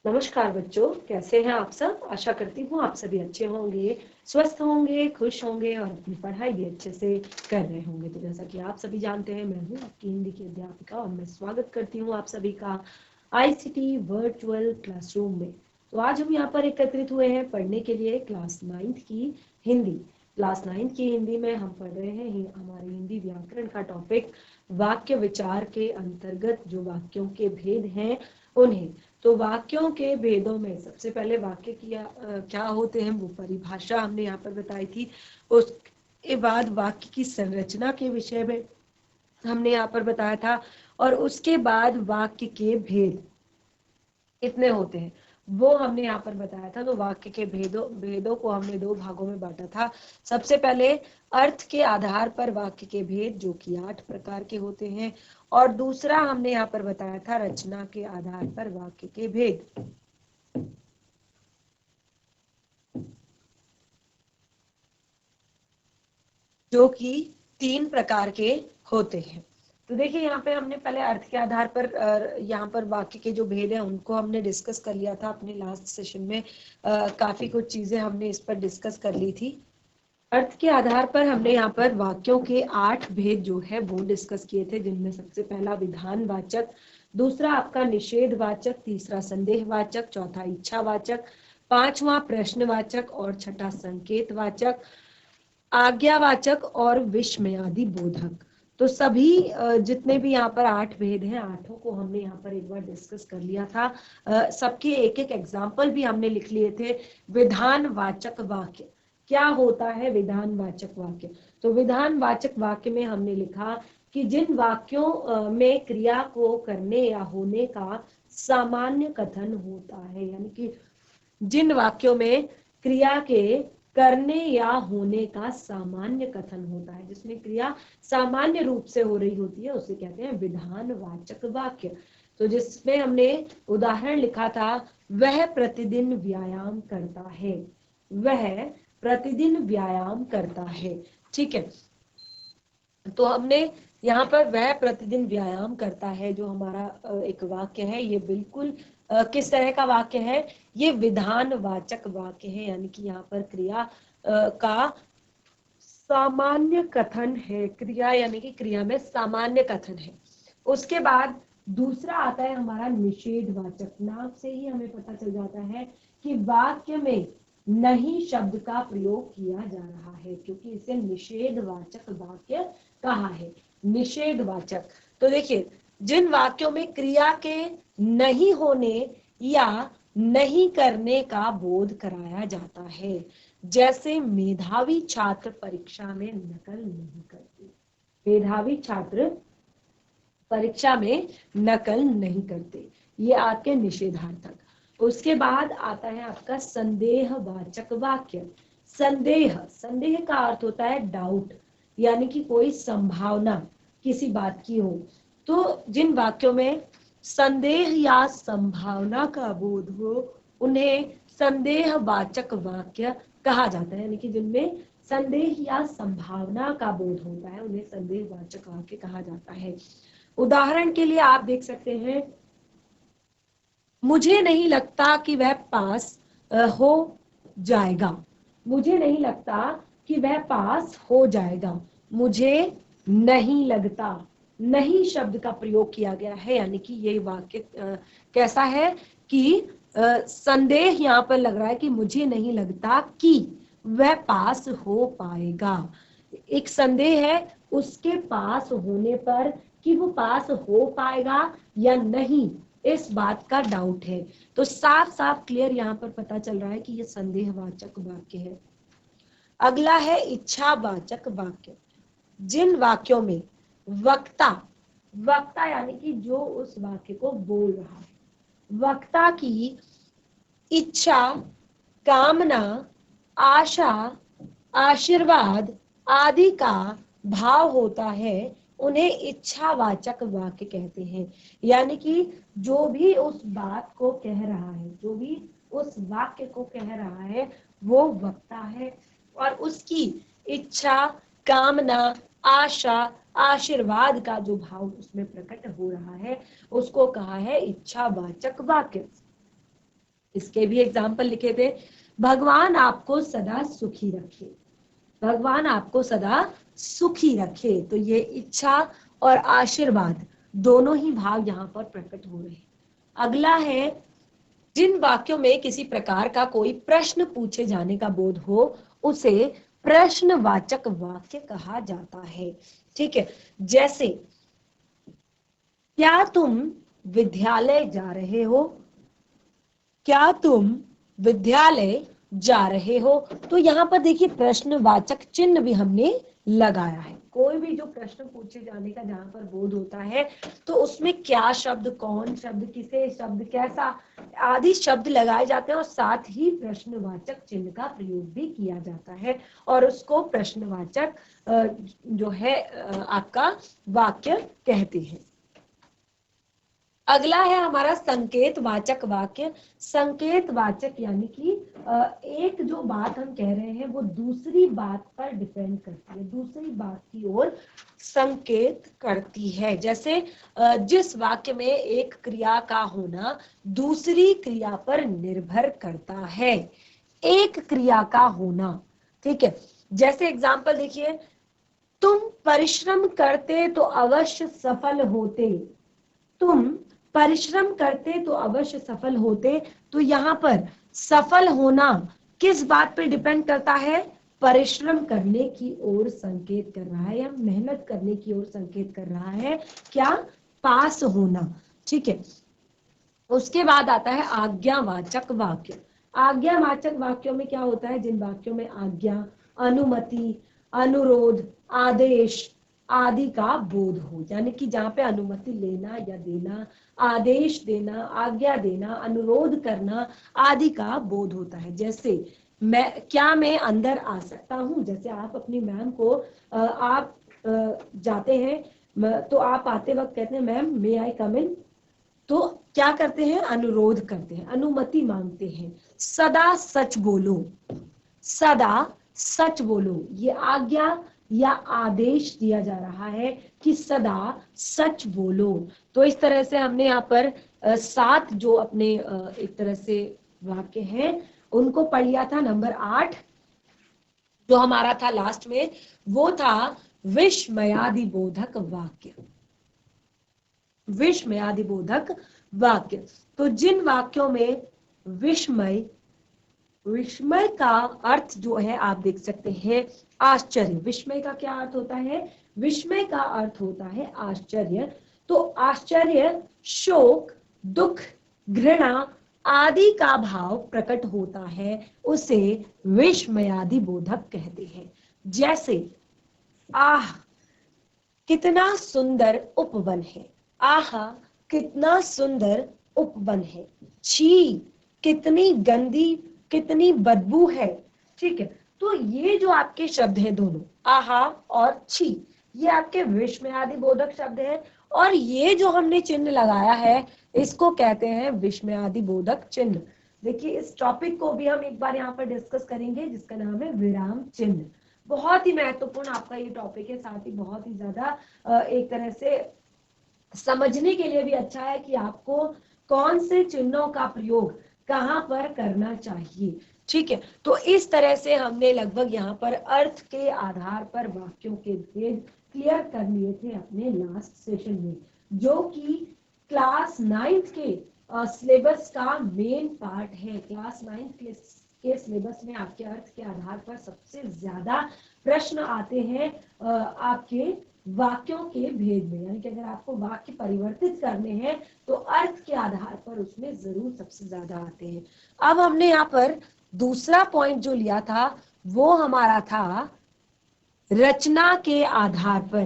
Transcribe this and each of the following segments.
नमस्कार बच्चों, कैसे हैं आप सब। आशा करती हूँ आप सभी अच्छे होंगे, स्वस्थ होंगे, खुश होंगे और अपनी पढ़ाई भी अच्छे से कर रहे होंगे। तो जैसा कि आप सभी जानते हैं, मैं हूँ आपकी हिंदी की अध्यापिका और मैं स्वागत करती हूँ आप सभी का आईसीटी वर्चुअल क्लासरूम में। तो आज हम यहाँ पर एकत्रित हुए हैं पढ़ने के लिए क्लास 9th की हिंदी। क्लास 9th की हिंदी में हम पढ़ रहे हैं हमारे हिंदी व्याकरण का टॉपिक वाक्य विचार के अंतर्गत जो वाक्यों के भेद हैं उन्हें। तो वाक्यों के भेदों में सबसे पहले वाक्य क्या होते हैं वो परिभाषा हमने यहाँ पर बताई थी। उसके बाद वाक्य की संरचना के विषय में हमने यहाँ पर बताया था और उसके बाद वाक्य के भेद कितने होते हैं वो हमने यहाँ पर बताया था। तो वाक्य के भेदों को हमने दो भागों में बांटा था। सबसे पहले अर्थ के आधार पर वाक्य के भेद जो कि 8 प्रकार के होते हैं और दूसरा हमने यहाँ पर बताया था रचना के आधार पर वाक्य के भेद जो कि 3 प्रकार के होते हैं। तो देखिए यहाँ पे हमने पहले अर्थ के आधार पर यहाँ पर वाक्य के जो भेद हैं उनको हमने डिस्कस कर लिया था अपने लास्ट सेशन में। काफी कुछ चीजें हमने इस पर डिस्कस कर ली थी। अर्थ के आधार पर हमने यहाँ पर वाक्यों के 8 भेद जो है वो डिस्कस किए थे, जिनमें सबसे पहला विधानवाचक, दूसरा आपका निषेधवाचक, तीसरा संदेहवाचक, चौथा इच्छावाचक, पांचवा प्रश्नवाचक और छठा संकेतवाचक, आज्ञावाचक और विस्मयादि बोधक। तो सभी जितने भी यहाँ पर 8 भेद हैं, आठों को हमने यहाँ पर एक बार डिस्कस कर लिया था। सबके एक एक एग्जाम्पल भी हमने लिख लिए थे। विधानवाचक वाक्य क्या होता है? विधानवाचक वाक्य, तो विधानवाचक वाक्य में हमने लिखा कि जिन वाक्यों में क्रिया को करने या होने का सामान्य कथन होता है, यानी कि जिन वाक्यों में क्रिया के करने या होने का सामान्य कथन होता है, जिसमें क्रिया सामान्य रूप से हो रही होती है, उसे कहते हैं विधानवाचक वाक्य। तो जिसमें हमने उदाहरण लिखा था, वह प्रतिदिन व्यायाम करता है, वह प्रतिदिन व्यायाम करता है। ठीक है, तो हमने यहाँ पर वह प्रतिदिन व्यायाम करता है जो हमारा एक वाक्य है, ये बिल्कुल किस तरह का वाक्य है? ये विधानवाचक वाक्य है, यानी कि यहाँ पर क्रिया का सामान्य कथन है। क्रिया यानी कि क्रिया में सामान्य कथन है। उसके बाद दूसरा आता है हमारा निषेधवाचक। नाम से ही हमें पता चल जाता है कि वाक्य में नहीं शब्द का प्रयोग किया जा रहा है, क्योंकि इसे निषेधवाचक वाक्य कहा है। निषेधवाचक, तो देखिए जिन वाक्यों में क्रिया के नहीं होने या नहीं करने का बोध कराया जाता है, जैसे मेधावी छात्र परीक्षा में नकल नहीं करते, मेधावी छात्र परीक्षा में नकल नहीं करते, ये आपके निषेधार्थक। उसके बाद आता है आपका संदेहवाचक वाक्य। संदेह का अर्थ होता है डाउट, यानी कि कोई संभावना किसी बात की हो। तो जिन वाक्यों में संदेह या संभावना का बोध हो उन्हें संदेहवाचक वाक्य कहा जाता है, यानी कि जिनमें संदेह या संभावना का बोध होता है उन्हें संदेहवाचक वाक्य कहा जाता है। उदाहरण के लिए आप देख सकते हैं, मुझे नहीं लगता कि वह पास हो जाएगा, मुझे नहीं लगता कि वह पास हो जाएगा, मुझे नहीं लगता, नहीं शब्द का प्रयोग किया गया है, यानी कि ये वाक्य कैसा है कि संदेह यहाँ पर लग रहा है कि मुझे नहीं लगता कि वह पास हो पाएगा। एक संदेह है उसके पास होने पर कि वो पास हो पाएगा या नहीं, इस बात का डाउट है। तो साफ साफ क्लियर यहाँ पर पता चल रहा है कि ये संदेहवाचक वाक्य है। अगला है इच्छावाचक वाक्य। जिन वाक्यों में वक्ता, वक्ता यानी कि जो उस वाक्य को बोल रहा है, वक्ता की इच्छा, कामना, आशा, आशीर्वाद आदि का भाव होता है, उन्हें इच्छावाचक वाक्य कहते हैं। यानी कि जो भी उस बात को कह रहा है, जो भी उस वाक्य को कह रहा है वो वक्ता है, और उसकी इच्छा, कामना, आशा, आशीर्वाद का जो भाव उसमें प्रकट हो रहा है उसको कहा है इच्छावाचक वाक्य। इसके भी एग्जाम्पल लिखे थे। भगवान आपको सदा सुखी रखे, भगवान आपको सदा सुखी रखे। तो ये इच्छा और आशीर्वाद दोनों ही भाव यहाँ पर प्रकट हो रहे हैं। अगला है, जिन वाक्यों में किसी प्रकार का कोई प्रश्न पूछे जाने का बोध हो उसे प्रश्नवाचक वाक्य कहा जाता है। ठीक है, जैसे क्या तुम विद्यालय जा रहे हो, क्या तुम विद्यालय जा रहे हो। तो यहाँ पर देखिए प्रश्नवाचक चिन्ह भी हमने लगाया है। कोई भी जो प्रश्न पूछे जाने का जहां पर बोध होता है तो उसमें क्या शब्द, कौन शब्द, किसे शब्द, कैसा आदि शब्द लगाए जाते हैं और साथ ही प्रश्नवाचक चिन्ह का प्रयोग भी किया जाता है और उसको प्रश्नवाचक जो है आपका वाक्य कहते हैं। अगला है हमारा संकेतवाचक वाक्य। संकेतवाचक यानी कि एक जो बात हम कह रहे हैं वो दूसरी बात पर डिपेंड करती है, दूसरी बात की ओर संकेत करती है। जैसे जिस वाक्य में एक क्रिया का होना दूसरी क्रिया पर निर्भर करता है, एक क्रिया का होना। ठीक है, जैसे एग्जाम्पल देखिए, तुम परिश्रम करते तो अवश्य सफल होते, तुम परिश्रम करते तो अवश्य सफल होते। तो यहाँ पर सफल होना किस बात पे डिपेंड करता है, परिश्रम करने की ओर संकेत कर रहा है या मेहनत करने की ओर संकेत कर रहा है, क्या, पास होना। ठीक है, उसके बाद आता है आज्ञावाचक वाक्य। आज्ञावाचक वाक्यों में क्या होता है, जिन वाक्यों में आज्ञा, अनुमति, अनुरोध, आदेश आदि का बोध हो, यानी कि जहां पे अनुमति लेना या देना, आदेश देना, आज्ञा देना, अनुरोध करना आदि का बोध होता है। जैसे मैं अंदर आ सकता हूँ, जैसे आप अपनी मैम को आप जाते हैं तो आप आते वक्त कहते हैं मैम मे आई कम इन, तो क्या करते हैं, अनुरोध करते हैं, अनुमति मांगते हैं। सदा सच बोलो, सदा सच बोलो, ये आज्ञा या आदेश दिया जा रहा है कि सदा सच बोलो। तो इस तरह से हमने यहाँ पर 7 जो अपने एक तरह से वाक्य हैं उनको पढ़ लिया था। नंबर 8 जो हमारा था लास्ट में वो था विस्मयादिबोधक वाक्य, विस्मयादिबोधक वाक्य। तो जिन वाक्यों में विस्मय, विस्मय का अर्थ जो है आप देख सकते हैं आश्चर्य। विस्मय का क्या अर्थ होता है, विस्मय का अर्थ होता है आश्चर्य। तो आश्चर्य, शोक, दुख, घृणा आदि का भाव प्रकट होता है, उसे विस्मयादिबोधक कहते हैं। जैसे आह कितना सुंदर उपवन है, आहा कितना सुंदर उपवन है, छी कितनी गंदी, कितनी बदबू है। ठीक है, तो ये जो आपके शब्द हैं दोनों आहा और छी, ये आपके विस्मयादिबोधक शब्द हैं और ये जो हमने चिन्ह लगाया है इसको कहते हैं विस्मयादिबोधक चिन्ह। देखिए इस टॉपिक को भी हम एक बार यहाँ पर डिस्कस करेंगे जिसका नाम है विराम चिन्ह। बहुत ही महत्वपूर्ण आपका ये टॉपिक है, साथ ही बहुत ही ज्यादा एक तरह से समझने के लिए भी अच्छा है कि आपको कौन से चिन्हों का प्रयोग कहां पर करना चाहिए। ठीक है, तो इस तरह से हमने लगभग यहाँ पर अर्थ के आधार पर वाक्यों के भेद क्लियर कर लिए थे अपने लास्ट सेशन में, जो कि क्लास 9th के सिलेबस का मेन पार्ट है। क्लास 9th के सिलेबस में आपके अर्थ के आधार पर सबसे ज्यादा प्रश्न आते हैं आपके वाक्यों के भेद में, यानी कि अगर आपको वाक्य परिवर्तित करने हैं तो अर्थ के आधार पर उसमें जरूर सबसे ज्यादा आते हैं। अब हमने यहाँ पर दूसरा पॉइंट जो लिया था वो हमारा था रचना के आधार पर।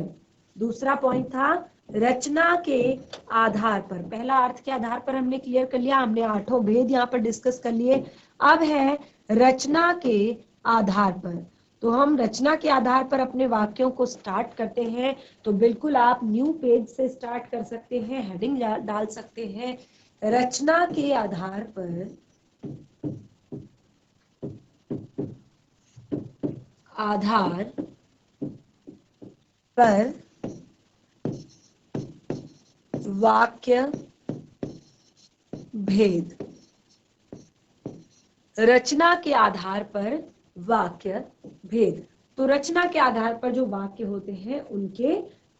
दूसरा पॉइंट था रचना के आधार पर। पहला अर्थ के आधार पर हमने क्लियर कर लिया, हमने 8 भेद यहाँ पर डिस्कस कर लिए। अब है रचना के आधार पर, तो हम रचना के आधार पर अपने वाक्यों को स्टार्ट करते हैं। तो बिल्कुल आप न्यू पेज से स्टार्ट कर सकते हैं, हेडिंग डाल सकते हैं रचना के आधार पर, आधार पर वाक्य भेद। रचना के आधार पर वाक्य भेद। तो रचना के आधार पर जो वाक्य होते हैं उनके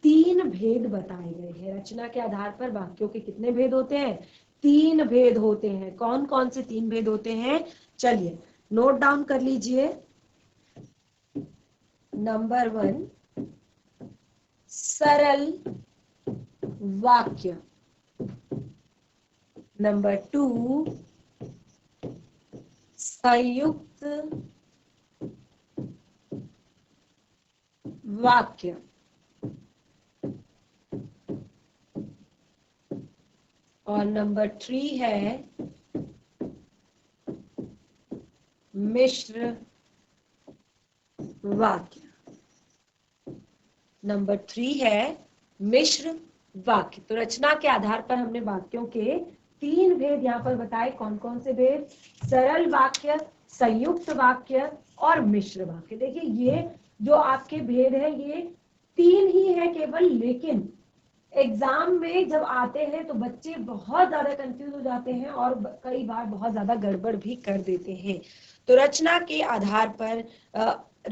3 भेद बताए गए हैं। रचना के आधार पर वाक्यों के कितने भेद होते हैं? 3 भेद होते हैं। कौन कौन से 3 भेद होते हैं? चलिए नोट डाउन कर लीजिए। नंबर 1, सरल वाक्य। नंबर 2, संयुक्त वाक्य। और नंबर 3 है मिश्र वाक्य। नंबर 3 है मिश्र वाक्य। तो रचना के आधार पर हमने वाक्यों के 3 भेद यहाँ पर बताए। कौन कौन से भेद? सरल वाक्य, संयुक्त वाक्य और मिश्र वाक्य। देखिए ये जो आपके भेद है ये 3 ही है केवल, लेकिन एग्जाम में जब आते हैं तो बच्चे बहुत ज्यादा कंफ्यूज हो जाते हैं और कई बार बहुत ज्यादा गड़बड़ भी कर देते हैं। तो रचना के आधार पर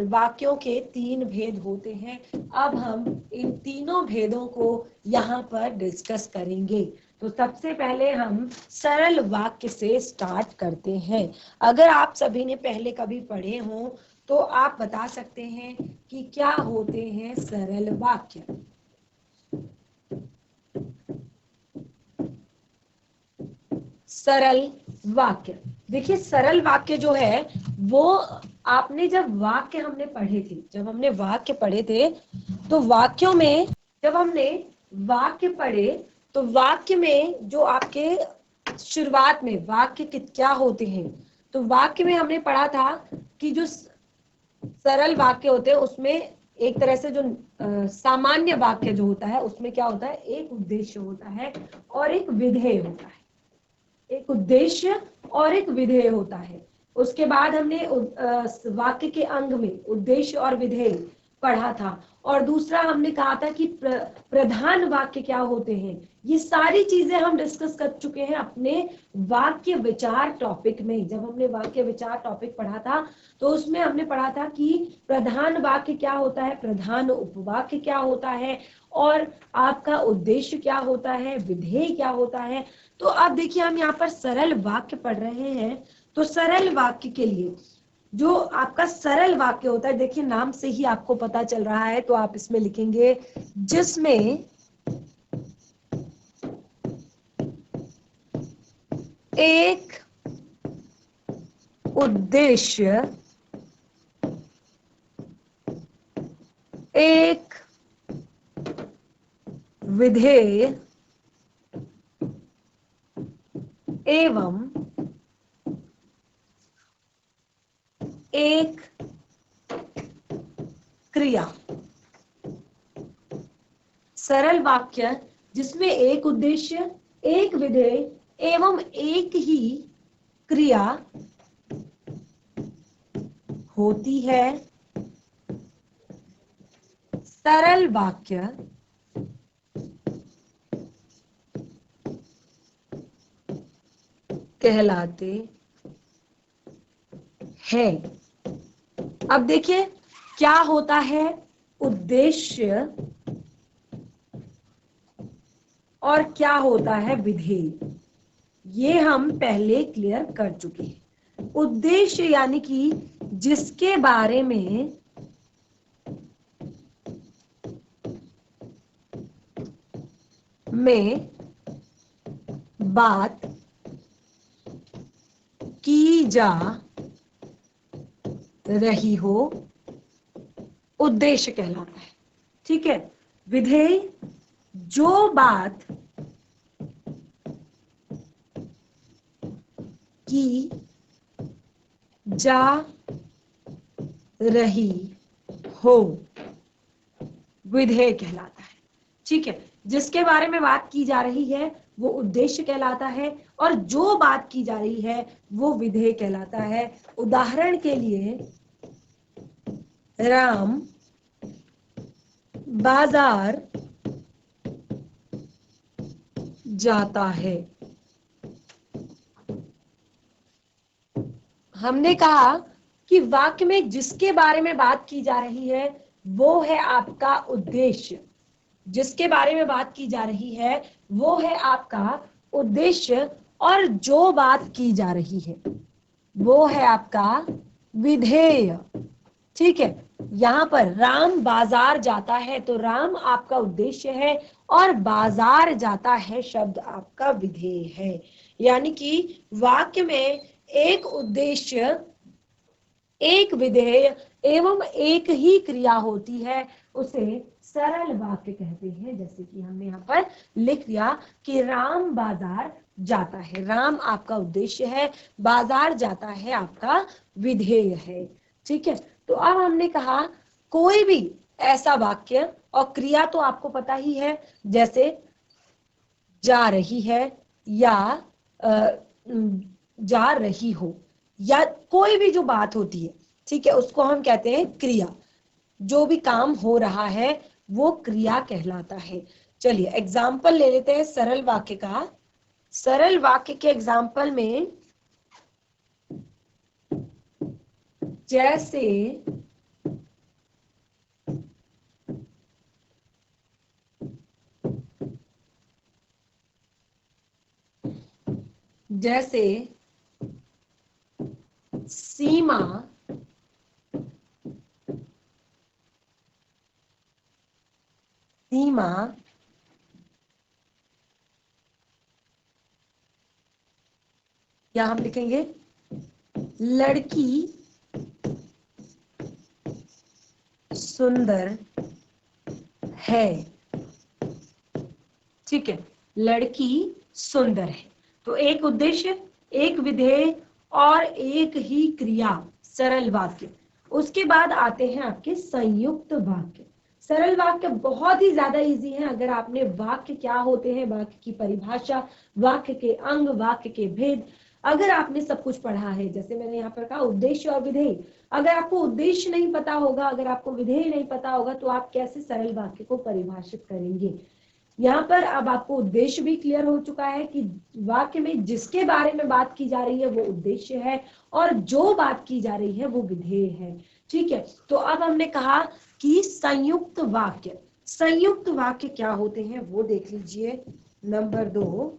वाक्यों के 3 भेद होते हैं। अब हम इन तीनों भेदों को यहाँ पर डिस्कस करेंगे। तो सबसे पहले हम सरल वाक्य से स्टार्ट करते हैं। अगर आप सभी ने पहले कभी पढ़े हों तो आप बता सकते हैं कि क्या होते हैं सरल वाक्य। सरल वाक्य, देखिए सरल वाक्य जो है वो आपने जब वाक्य हमने पढ़े थे, जब हमने वाक्य पढ़े थे तो वाक्यों में जब हमने वाक्य पढ़े तो वाक्य में जो आपके शुरुआत में वाक्य क्या होते हैं, तो वाक्य में हमने पढ़ा था कि जो सरल वाक्य होते हैं उसमें एक तरह से जो सामान्य वाक्य जो होता है उसमें क्या होता है, एक उद्देश्य होता है और एक विधेय होता है। एक उद्देश्य और एक विधेय होता है। उसके बाद हमने वाक्य के अंग में उद्देश्य और विधेय पढ़ा था। और दूसरा हमने कहा था कि प्रधान वाक्य क्या होते हैं। ये सारी चीजें हम डिस्कस कर चुके हैं अपने वाक्य विचार टॉपिक में। जब हमने वाक्य विचार टॉपिक पढ़ा था तो उसमें हमने पढ़ा था कि प्रधान वाक्य क्या होता है, प्रधान उपवाक्य क्या होता है और आपका उद्देश्य क्या होता है, विधेय क्या होता है। तो अब देखिए हम यहाँ पर सरल वाक्य पढ़ रहे हैं। तो सरल वाक्य के लिए जो आपका सरल वाक्य होता है, देखिए नाम से ही आपको पता चल रहा है, तो आप इसमें लिखेंगे जिसमें एक उद्देश्य, एक विधेय एवं एक क्रिया। सरल वाक्य जिसमें एक उद्देश्य, एक विधेय एवं एक ही क्रिया होती है। सरल वाक्य कहलाते हैं। अब देखिए क्या होता है उद्देश्य और क्या होता है विधेय, ये हम पहले क्लियर कर चुके हैं। उद्देश्य यानी कि जिसके बारे में बात की जा रही हो, उद्देश्य कहलाता है। ठीक है। विधेय जो बात की जा रही हो, विधेय कहलाता है। ठीक है। जिसके बारे में बात की जा रही है वो उद्देश्य कहलाता है और जो बात की जा रही है वो विधेय कहलाता है। उदाहरण के लिए राम बाजार जाता है। हमने कहा कि वाक्य में जिसके बारे में बात की जा रही है वो है आपका उद्देश्य। जिसके बारे में बात की जा रही है वो है आपका उद्देश्य, और जो बात की जा रही है वो है आपका विधेय। ठीक है, यहाँ पर राम बाजार जाता है तो राम आपका उद्देश्य है और बाजार जाता है शब्द आपका विधेय है। यानी कि वाक्य में एक उद्देश्य, एक विधेय एवं एक ही क्रिया होती है, उसे सरल वाक्य कहते हैं। जैसे कि हमने यहाँ पर लिख दिया कि राम बाजार जाता है, राम आपका उद्देश्य है, बाजार जाता है आपका विधेय है। ठीक है, तो अब हमने कहा कोई भी ऐसा वाक्य, और क्रिया तो आपको पता ही है, जैसे जा रही है या जा रही हो, या कोई भी जो बात होती है, ठीक है, उसको हम कहते हैं क्रिया। जो भी काम हो रहा है वो क्रिया कहलाता है। चलिए एग्जाम्पल ले लेते हैं सरल वाक्य का। सरल वाक्य के एग्जाम्पल में जैसे जैसे सीमा सीमा या हम लिखेंगे लड़की सुंदर है। ठीक है, लड़की सुंदर है। तो एक उद्देश्य, एक विधेय और एक ही क्रिया, सरल वाक्य। उसके बाद आते हैं आपके संयुक्त वाक्य। सरल वाक्य बहुत ही ज्यादा इजी है। अगर आपने वाक्य क्या होते हैं, वाक्य की परिभाषा, वाक्य के अंग, वाक्य के भेद, अगर आपने सब कुछ पढ़ा है, जैसे मैंने यहाँ पर कहा उद्देश्य और विधेय, अगर आपको उद्देश्य नहीं पता होगा, अगर आपको विधेय नहीं पता होगा, तो आप कैसे सरल वाक्य को परिभाषित करेंगे। यहाँ पर अब आपको उद्देश्य भी क्लियर हो चुका है कि वाक्य में जिसके बारे में बात की जा रही है वो उद्देश्य है, और जो बात की जा रही है वो विधेय है। ठीक है, तो अब हमने कहा कि संयुक्त वाक्य। संयुक्त वाक्य क्या होते हैं वो देख लीजिए। नंबर 2,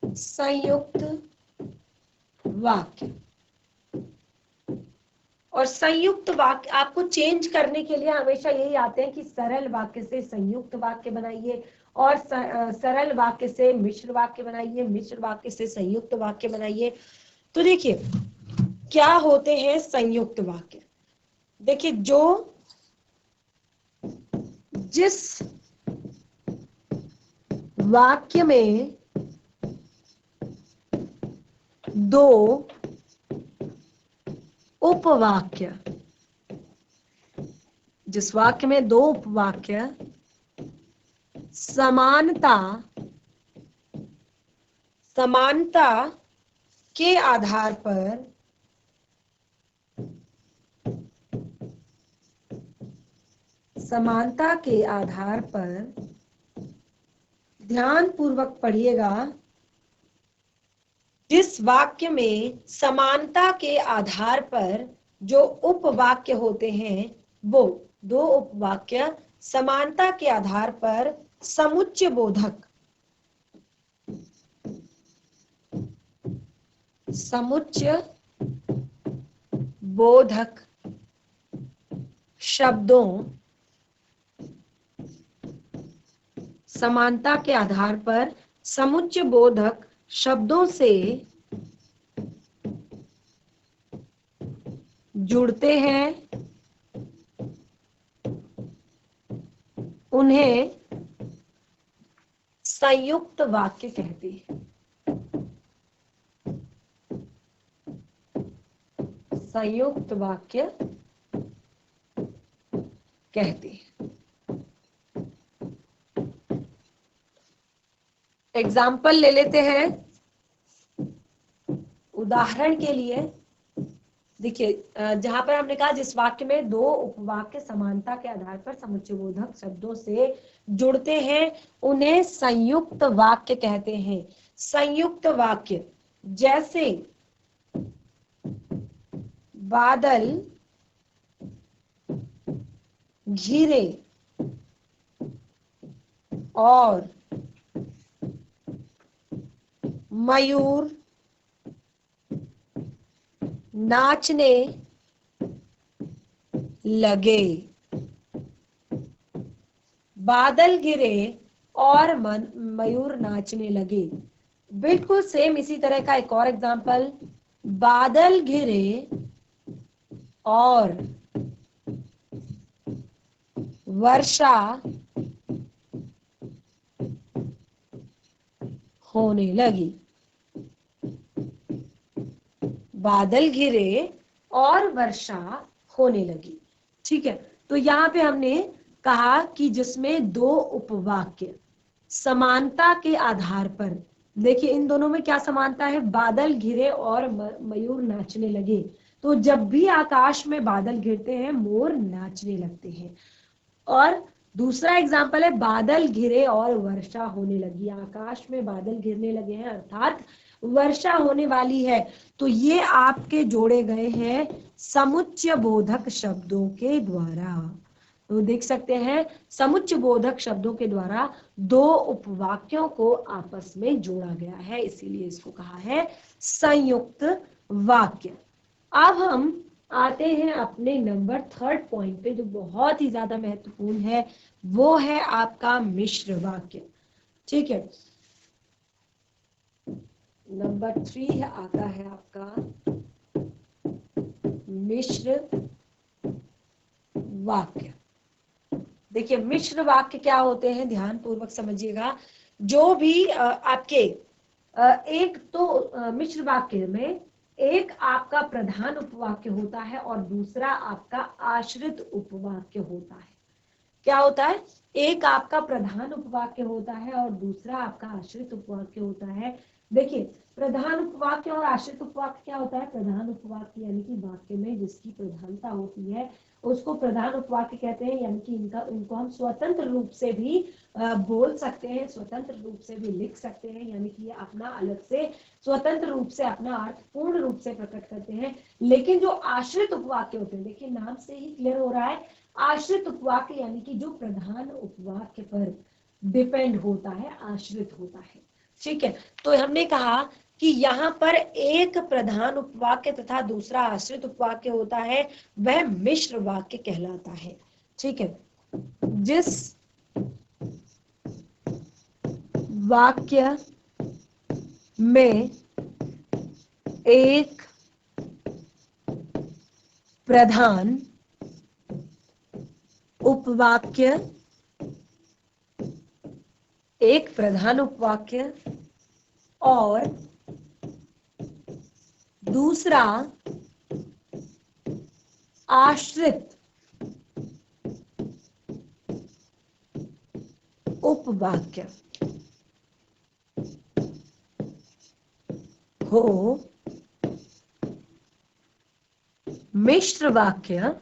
संयुक्त वाक्य। और संयुक्त वाक्य आपको चेंज करने के लिए हमेशा यही आते हैं कि सरल वाक्य से संयुक्त वाक्य बनाइए, और सरल वाक्य से मिश्र वाक्य बनाइए, मिश्र वाक्य से संयुक्त वाक्य बनाइए। तो देखिए क्या होते हैं संयुक्त वाक्य। देखिए जिस वाक्य में दो उपवाक्य, जिस वाक्य में दो उपवाक्य समानता के आधार पर ध्यान पूर्वक पढ़िएगा, जिस वाक्य में समानता के आधार पर जो उपवाक्य होते हैं, वो दो उपवाक्य समानता के आधार पर समुच्चय बोधक शब्दों, समानता के आधार पर समुच्चय बोधक शब्दों से जुड़ते हैं, उन्हें संयुक्त वाक्य कहते हैं। संयुक्त वाक्य कहते हैं। एग्जाम्पल ले लेते हैं। उदाहरण के लिए देखिए, जहां पर हमने कहा जिस वाक्य में दो उपवाक्य समानता के आधार पर समुच्चयबोधक शब्दों से जुड़ते हैं, उन्हें संयुक्त वाक्य कहते हैं। संयुक्त वाक्य, जैसे बादल घिरे और मयूर नाचने लगे। बादल गिरे और मयूर नाचने लगे। बिल्कुल सेम इसी तरह का एक और एग्जांपल, बादल घिरे और वर्षा होने लगी। बादल घिरे और वर्षा होने लगी। ठीक है, तो यहाँ पे हमने कहा कि जिसमें दो उपवाक्य समानता के आधार पर, देखिए इन दोनों में क्या समानता है, बादल घिरे और मयूर नाचने लगे। तो जब भी आकाश में बादल घिरते हैं मोर नाचने लगते हैं। और दूसरा एग्जाम्पल है बादल घिरे और वर्षा होने लगी। आकाश में बादल घिरने लगे हैं अर्थात वर्षा होने वाली है। तो ये आपके जोड़े गए हैं समुच्चय बोधक शब्दों के द्वारा। तो देख सकते हैं समुच्चय बोधक शब्दों के द्वारा दो उपवाक्यों को आपस में जोड़ा गया है, इसीलिए इसको कहा है संयुक्त वाक्य। अब हम आते हैं अपने नंबर 3 पॉइंट पे, जो बहुत ही ज्यादा महत्वपूर्ण है, वो है आपका मिश्र वाक्य। ठीक है, नंबर 3 आता है आपका मिश्र वाक्य। देखिए मिश्र वाक्य क्या होते हैं, ध्यान पूर्वक समझिएगा। जो भी आपके एक तो मिश्र वाक्य में एक आपका प्रधान उपवाक्य होता है और दूसरा आपका आश्रित उपवाक्य होता है। क्या होता है, एक आपका प्रधान उपवाक्य होता है और दूसरा आपका आश्रित उपवाक्य होता है। देखिए प्रधान उपवाक्य और आश्रित उपवाक्य क्या होता है, प्रधान उपवाक्य यानी कि वाक्य में जिसकी प्रधानता होती है उसको प्रधान उपवाक्य कहते हैं, यानी कि इनको हम स्वतंत्र रूप से भी बोल सकते हैं, स्वतंत्र रूप से भी लिख सकते हैं, यानी कि ये अपना अलग से स्वतंत्र रूप से अपना अर्थ पूर्ण रूप से प्रकट करते हैं। लेकिन जो आश्रित उपवाक्य होते हैं, देखिए नाम से ही क्लियर हो रहा है, आश्रित उपवाक्य यानी कि जो प्रधान उपवाक्य पर डिपेंड होता है, आश्रित होता है। ठीक है, तो हमने कहा कि यहाँ पर एक प्रधान उपवाक्य तथा दूसरा आश्रित उपवाक्य होता है, वह मिश्र वाक्य कहलाता है। ठीक है, जिस वाक्य में एक प्रधान उपवाक्य और दूसरा आश्रित उपवाक्य हो, मिश्र वाक्य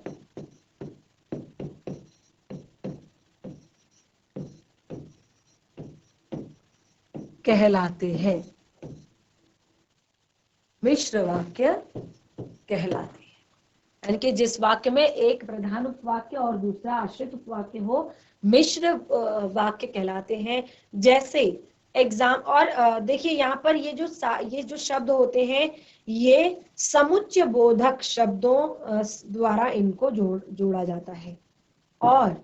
कहलाते हैं। मिश्र वाक्य कहलाते हैं, यानी कि जिस वाक्य में एक प्रधान उपवाक्य और दूसरा आश्रित उपवाक्य हो, मिश्र वाक्य कहलाते हैं। जैसे एग्जाम, और देखिए यहाँ पर ये जो शब्द होते हैं, ये समुच्चय बोधक शब्दों द्वारा इनको जोड़ा जाता है। और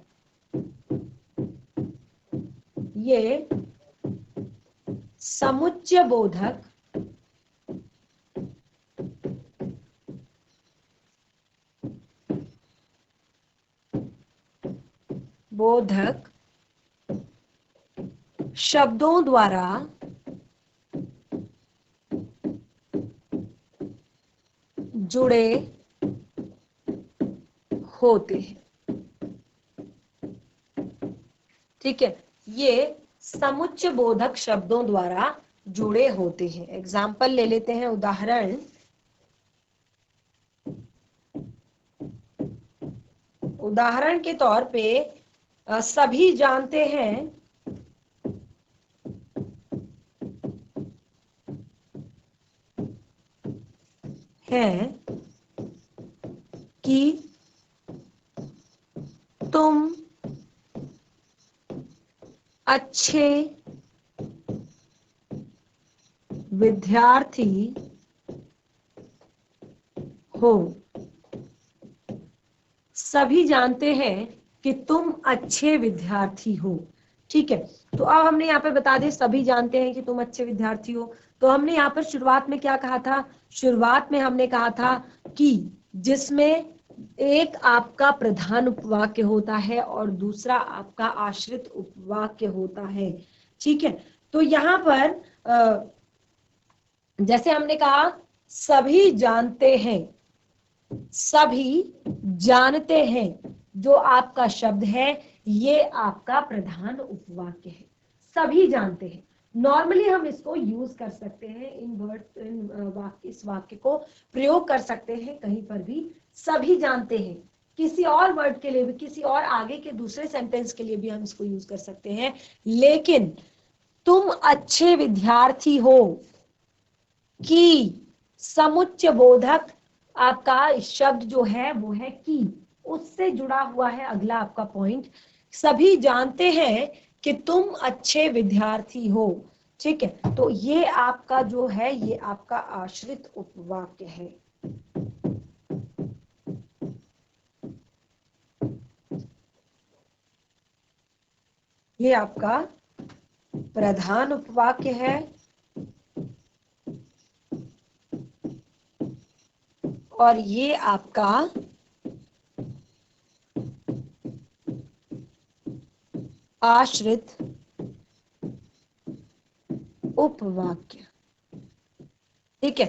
ये समुच्चय बोधक शब्दों द्वारा जुड़े होते हैं। ठीक है, ये समुच्चय बोधक शब्दों द्वारा जुड़े होते हैं। एग्जाम्पल ले लेते हैं, उदाहरण के तौर पे सभी जानते हैं हैं कि तुम अच्छे विद्यार्थी हो। सभी जानते हैं कि तुम अच्छे विद्यार्थी हो। ठीक है, तो अब हमने यहाँ पे बता दें सभी जानते हैं कि तुम अच्छे विद्यार्थी हो। तो हमने यहाँ पर शुरुआत में क्या कहा था? शुरुआत में हमने कहा था कि जिसमें एक आपका प्रधान उपवाक्य होता है और दूसरा आपका आश्रित उपवाक्य होता है। ठीक है, तो यहाँ पर जैसे हमने कहा सभी जानते हैं, सभी जानते हैं, जो आपका शब्द है ये आपका प्रधान उपवाक्य है। सभी जानते हैं, नॉर्मली हम इसको यूज कर सकते हैं, इन वर्ड इस वाक्य को प्रयोग कर सकते हैं कहीं पर भी। सभी जानते हैं, किसी और वर्ड के लिए भी, किसी और आगे के दूसरे सेंटेंस के लिए भी हम इसको यूज कर सकते हैं। लेकिन तुम अच्छे विद्यार्थी हो कि समुच्चय बोधक आपका शब्द जो है वो है कि, उससे जुड़ा हुआ है अगला आपका पॉइंट। सभी जानते हैं कि तुम अच्छे विद्यार्थी हो। ठीक है, तो ये आपका जो है ये आपका आश्रित उपवाक्य है। ये आपका प्रधान उपवाक्य है और ये आपका आश्रित उपवाक्य। ठीक है,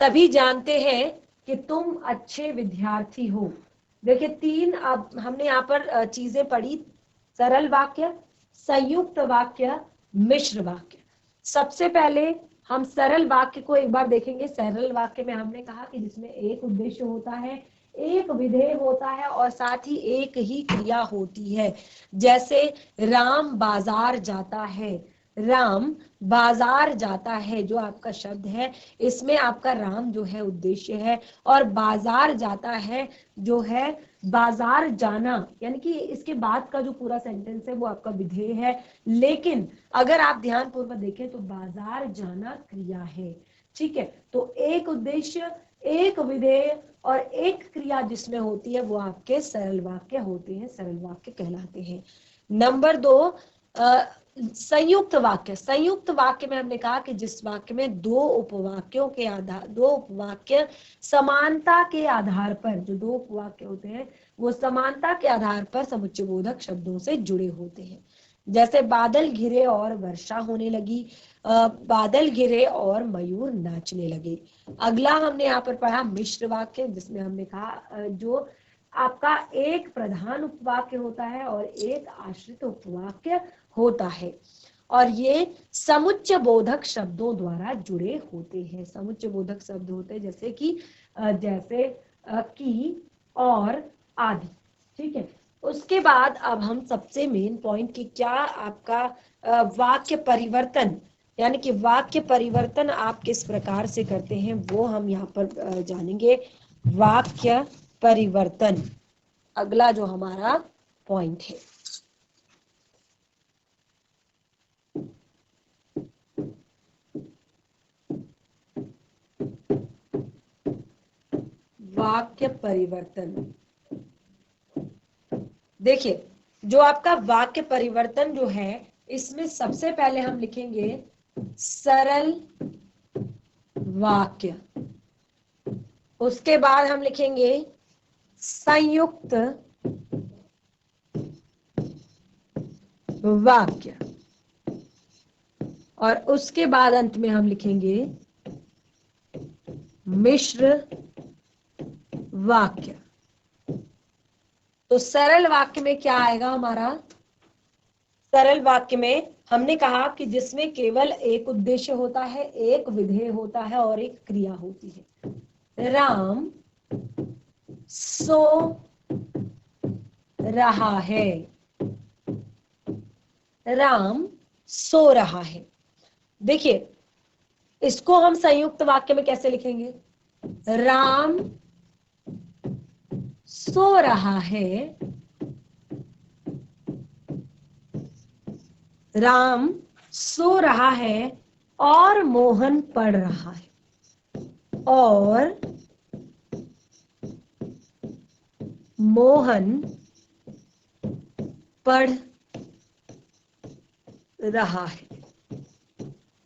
सभी जानते हैं कि तुम अच्छे विद्यार्थी हो। देखिए तीन अब हमने यहाँ पर चीजें पढ़ी, सरल वाक्य, संयुक्त वाक्य, मिश्र वाक्य। सबसे पहले हम सरल वाक्य को एक बार देखेंगे। सरल वाक्य में हमने कहा कि जिसमें एक उद्देश्य होता है, एक विधेय होता है और साथ ही एक ही क्रिया होती है। जैसे राम बाजार जाता है, राम बाजार जाता है जो आपका शब्द है, इसमें आपका राम जो है उद्देश्य है और बाजार जाता है जो है बाजार जाना, यानी कि इसके बाद का जो पूरा सेंटेंस है वो आपका विधेय है। लेकिन अगर आप ध्यान पूर्वक देखें तो बाजार जाना क्रिया है। ठीक है, तो एक उद्देश्य, एक विधेय और एक क्रिया जिसमें होती है वो आपके सरल वाक्य होते हैं, सरल वाक्य कहलाते हैं। नंबर 2, संयुक्त वाक्य। संयुक्त वाक्य में हमने कहा कि जिस वाक्य में दो उपवाक्य समानता के आधार पर, जो दो उपवाक्य होते हैं वो समानता के आधार पर समुच्चय बोधक शब्दों से जुड़े होते हैं। जैसे बादल घिरे और वर्षा होने लगी, बादल घिरे और मयूर नाचने लगे। अगला हमने यहाँ पर पढ़ा मिश्र वाक्य, जिसमें हमने कहा जो आपका एक प्रधान उपवाक्य होता है और एक आश्रित उपवाक्य होता है और ये समुच्चय बोधक शब्दों द्वारा जुड़े होते हैं। समुच्चय बोधक शब्द होते हैं जैसे कि की और आदि। ठीक है, उसके बाद अब हम सबसे मेन पॉइंट कि क्या आपका वाक्य परिवर्तन, यानी कि वाक्य परिवर्तन आप किस प्रकार से करते हैं वो हम यहाँ पर जानेंगे। वाक्य परिवर्तन अगला जो हमारा पॉइंट है। वाक्य परिवर्तन, देखिए जो आपका वाक्य परिवर्तन जो है इसमें सबसे पहले हम लिखेंगे सरल वाक्य, उसके बाद हम लिखेंगे संयुक्त वाक्य और उसके बाद अंत में हम लिखेंगे मिश्र वाक्य। तो सरल वाक्य में क्या आएगा हमारा? सरल वाक्य में हमने कहा कि जिसमें केवल एक उद्देश्य होता है, एक विधेय होता है और एक क्रिया होती है। राम सो रहा है, राम सो रहा है। देखिए इसको हम संयुक्त वाक्य में कैसे लिखेंगे? राम सो रहा है, राम सो रहा है और मोहन पढ़ रहा है, और मोहन पढ़ रहा है।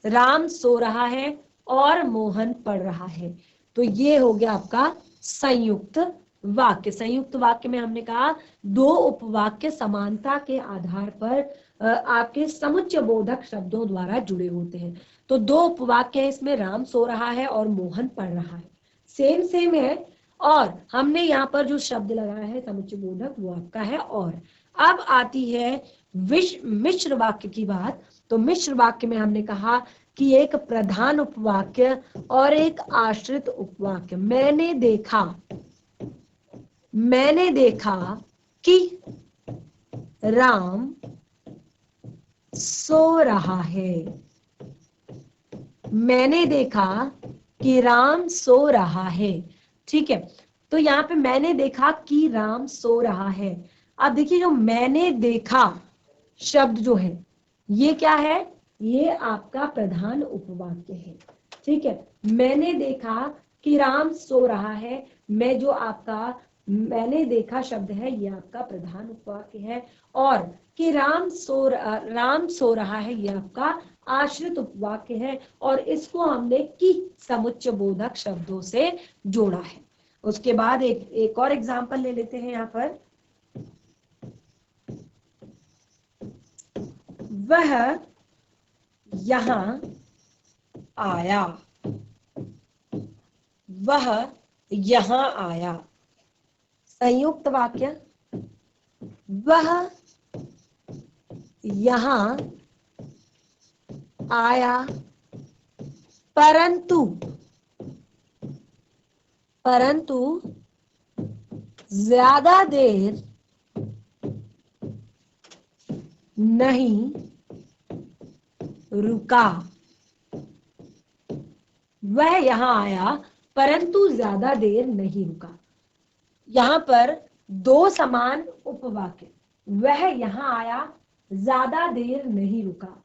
राम सो रहा है और मोहन पढ़ रहा है। तो ये हो गया आपका संयुक्त वाक्य। संयुक्त वाक्य में हमने कहा दो उपवाक्य समानता के आधार पर आपके समुच्चय बोधक शब्दों द्वारा जुड़े होते हैं। तो दो उपवाक्य है इसमें, राम सो रहा है और मोहन पढ़ रहा है, सेम सेम है। और हमने यहाँ पर जो शब्द लगाया है समुच्चय बोधक वो आपका है और। अब आती है मिश्र वाक्य की बात। तो मिश्र वाक्य में हमने कहा कि एक प्रधान उपवाक्य और एक आश्रित उपवाक्य। मैंने देखा कि राम सो रहा है। मैंने देखा कि राम सो रहा है। ठीक है, तो यहाँ पे मैंने देखा कि राम सो रहा है। अब देखिए जो मैंने देखा शब्द जो है ये क्या है, ये आपका प्रधान उपवाक्य है। ठीक है, मैंने देखा कि राम सो रहा है, मैं जो आपका मैंने देखा शब्द है ये आपका प्रधान उपवाक्य है। और कि राम सो रहा है ये आपका आश्रित उपवाक्य है। और इसको हमने कि समुच्चय बोधक शब्दों से जोड़ा है। उसके बाद एक और एग्जांपल ले लेते हैं यहाँ पर। वह यहाँ आया, वह यहाँ आया। संयुक्त वाक्य, वह यहाँ आया परंतु ज्यादा देर नहीं रुका। वह यहाँ आया परंतु ज्यादा देर नहीं रुका। यहाँ पर दो समान उपवाक्य, वह यहाँ आया, ज्यादा देर नहीं रुका।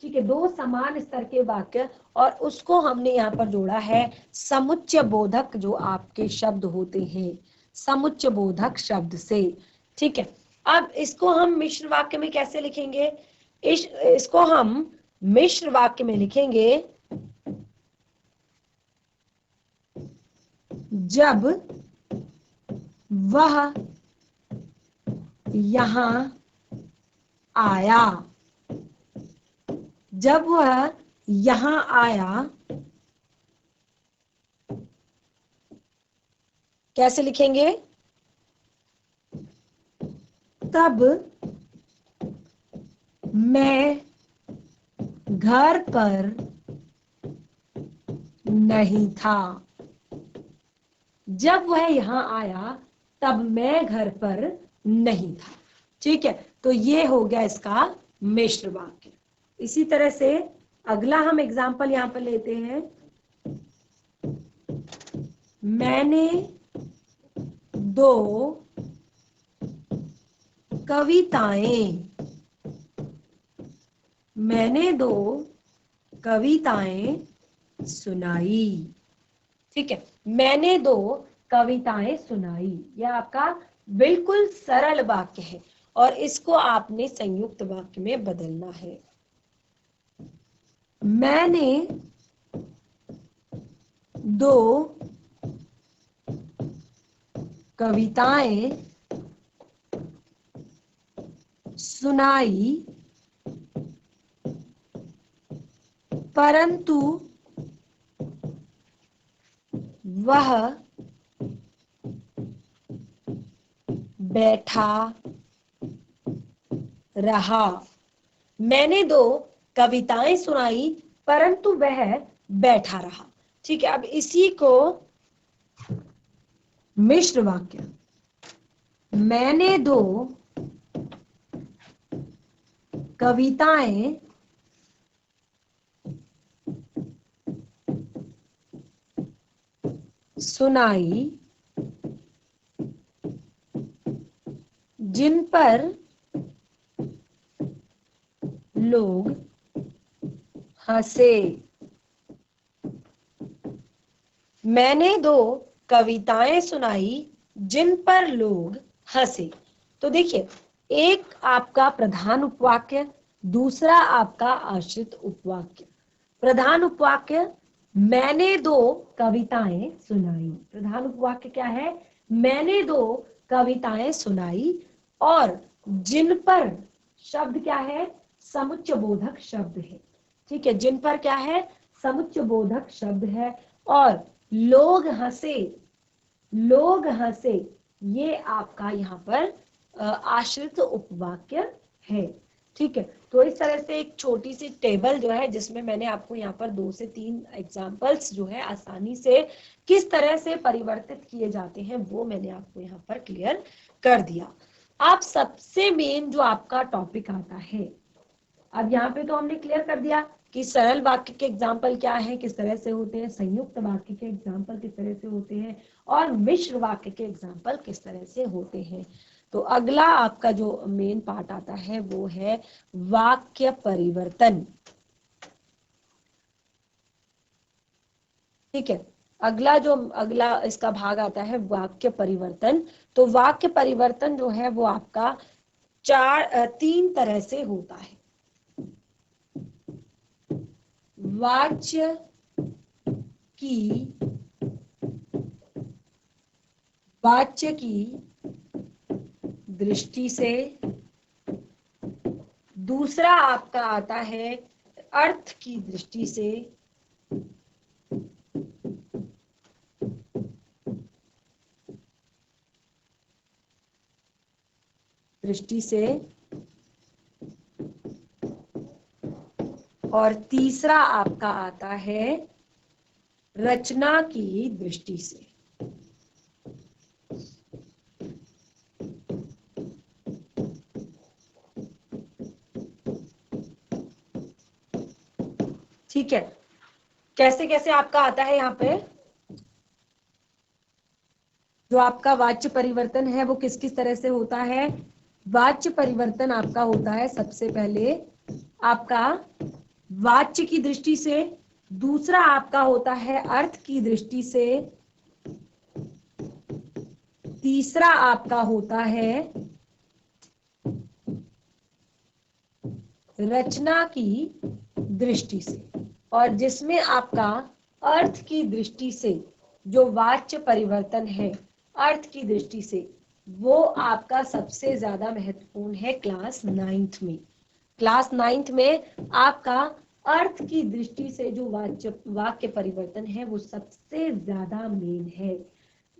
ठीक है, दो समान स्तर के वाक्य और उसको हमने यहाँ पर जोड़ा है समुच्चय बोधक जो आपके शब्द होते हैं, समुच्चय बोधक शब्द से। ठीक है, अब इसको हम मिश्र वाक्य में कैसे लिखेंगे? इसको हम मिश्र वाक्य में लिखेंगे जब वह यहाँ आया, जब वह यहाँ आया कैसे लिखेंगे? तब मैं घर पर नहीं था। जब वह यहाँ आया तब मैं घर पर नहीं था। ठीक है, तो ये हो गया इसका मिश्र वाक्य। इसी तरह से अगला हम एग्जाम्पल यहाँ पर लेते हैं। मैंने दो कविताएं, मैंने दो कविताएं सुनाई। ठीक है, मैंने दो कविताएं सुनाई, यह आपका बिल्कुल सरल वाक्य है और इसको आपने संयुक्त वाक्य में बदलना है। मैंने दो कविताएं सुनाई परंतु वह बैठा रहा। मैंने दो कविताएं सुनाई परंतु वह बैठा रहा। ठीक है, अब इसी को मिश्र वाक्य, मैंने दो कविताएं सुनाई जिन पर लोग हंसे। मैंने दो कविताएं सुनाई जिन पर लोग हंसे। तो देखिए, एक आपका प्रधान उपवाक्य, दूसरा आपका आश्रित उपवाक्य। प्रधान उपवाक्य, मैंने दो कविताएं सुनाई। प्रधान उपवाक्य क्या है? मैंने दो कविताएं सुनाई। और जिन पर शब्द क्या है? समुच्चय बोधक शब्द है। ठीक है, जिन पर क्या है? समुच्चय बोधक शब्द है। और लोग हंसे, लोग हंसे, ये आपका यहाँ पर आश्रित उपवाक्य है। ठीक है, तो इस तरह से एक छोटी सी टेबल जो है, जिसमें मैंने आपको यहाँ पर 2 से 3 एग्जाम्पल्स जो है आसानी से किस तरह से परिवर्तित किए जाते हैं, वो मैंने आपको यहाँ पर क्लियर कर दिया। आप सबसे मेन जो आपका टॉपिक आता है, अब यहाँ पे तो हमने क्लियर कर दिया कि सरल वाक्य के एग्जाम्पल क्या है, किस तरह से होते हैं, संयुक्त वाक्य के एग्जाम्पल किस तरह से होते हैं, और मिश्र वाक्य के एग्जाम्पल किस तरह से होते हैं। तो अगला आपका जो मेन पार्ट आता है वो है वाक्य परिवर्तन। ठीक है, अगला इसका भाग आता है वाक्य परिवर्तन। तो वाक्य परिवर्तन जो है वो आपका 3 तरह से होता है। वाच्य की दृष्टि से, दूसरा आपका आता है अर्थ की दृष्टि से, और तीसरा आपका आता है रचना की दृष्टि से। ठीक है, कैसे कैसे आपका आता है यहाँ पे? जो आपका वाच्य परिवर्तन है वो किस किस तरह से होता है? वाच्य परिवर्तन आपका होता है सबसे पहले आपका वाच्य की दृष्टि से, दूसरा आपका होता है अर्थ की दृष्टि से, तीसरा आपका होता है रचना की दृष्टि से। और जिसमें आपका अर्थ की दृष्टि से जो वाच्य परिवर्तन है, अर्थ की दृष्टि से, वो आपका सबसे ज्यादा महत्वपूर्ण है क्लास 9th में। क्लास 9th में आपका अर्थ की दृष्टि से जो वाक्य परिवर्तन है वो सबसे ज्यादा मेन है।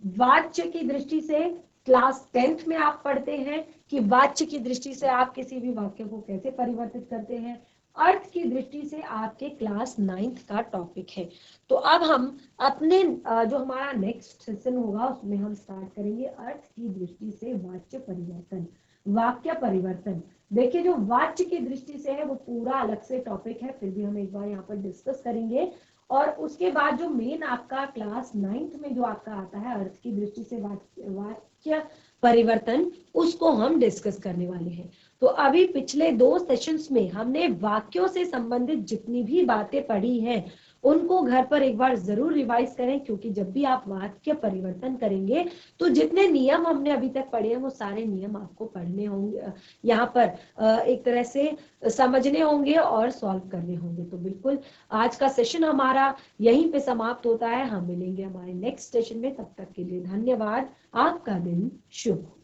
वाच्य की दृष्टि से क्लास 10th में आप पढ़ते हैं कि वाच्य की दृष्टि से आप किसी भी वाक्य को कैसे परिवर्तित करते हैं। अर्थ की दृष्टि से आपके क्लास 9th का टॉपिक है। तो अब हम अपने जो हमारा नेक्स्ट सेशन होगा उसमें हम स्टार्ट करेंगे अर्थ की दृष्टि से वाच्य परिवर्तन, वाक्य परिवर्तन। देखिए, जो वाच्य की दृष्टि से है वो पूरा अलग से टॉपिक है, फिर भी हम एक बार यहाँ पर डिस्कस करेंगे। और उसके बाद जो मेन आपका क्लास 9th में जो आपका आता है अर्थ की दृष्टि से वाक्य परिवर्तन, उसको हम डिस्कस करने वाले हैं। तो अभी पिछले 2 सेशंस में हमने वाक्यों से संबंधित जितनी भी बातें पढ़ी हैं उनको घर पर एक बार जरूर रिवाइज करें, क्योंकि जब भी आप वाक्य परिवर्तन करेंगे तो जितने नियम हमने अभी तक पढ़े हैं वो सारे नियम आपको पढ़ने होंगे, यहाँ पर एक तरह से समझने होंगे और सॉल्व करने होंगे। तो बिल्कुल आज का सेशन हमारा यहीं पे समाप्त होता है। हम मिलेंगे हमारे नेक्स्ट सेशन में, तब तक के लिए धन्यवाद। आपका दिन शुभ हो।